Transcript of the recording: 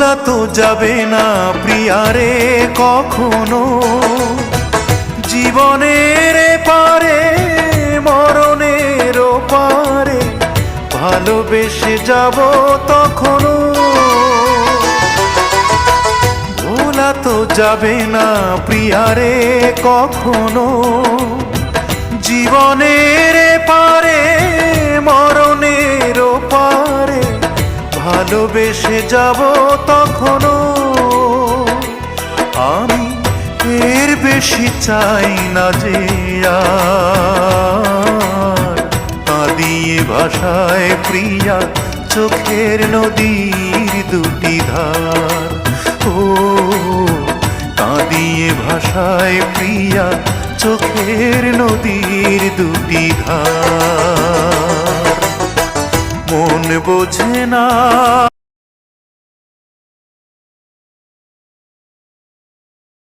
ভোলা তো যাবে না প্রিয়ারে কখনো, জীবনের পারে মরণের পারে ভালোবেসে যাব তখনো। ভোলা তো যাবে না প্রিয়ারে কখনো, জীবনের পারে মরণের পারে ভালোবেসে যাব তখনো। আমি এর বেশি চাই না যে আর কাঁদিয়ে ভাষায় প্রিয়া চোখের নদীর দুটি ধার। ও কাঁদিয়ে ভাষায় প্রিয়া চোখের নদীর দুটি ধার। মন বোঝে না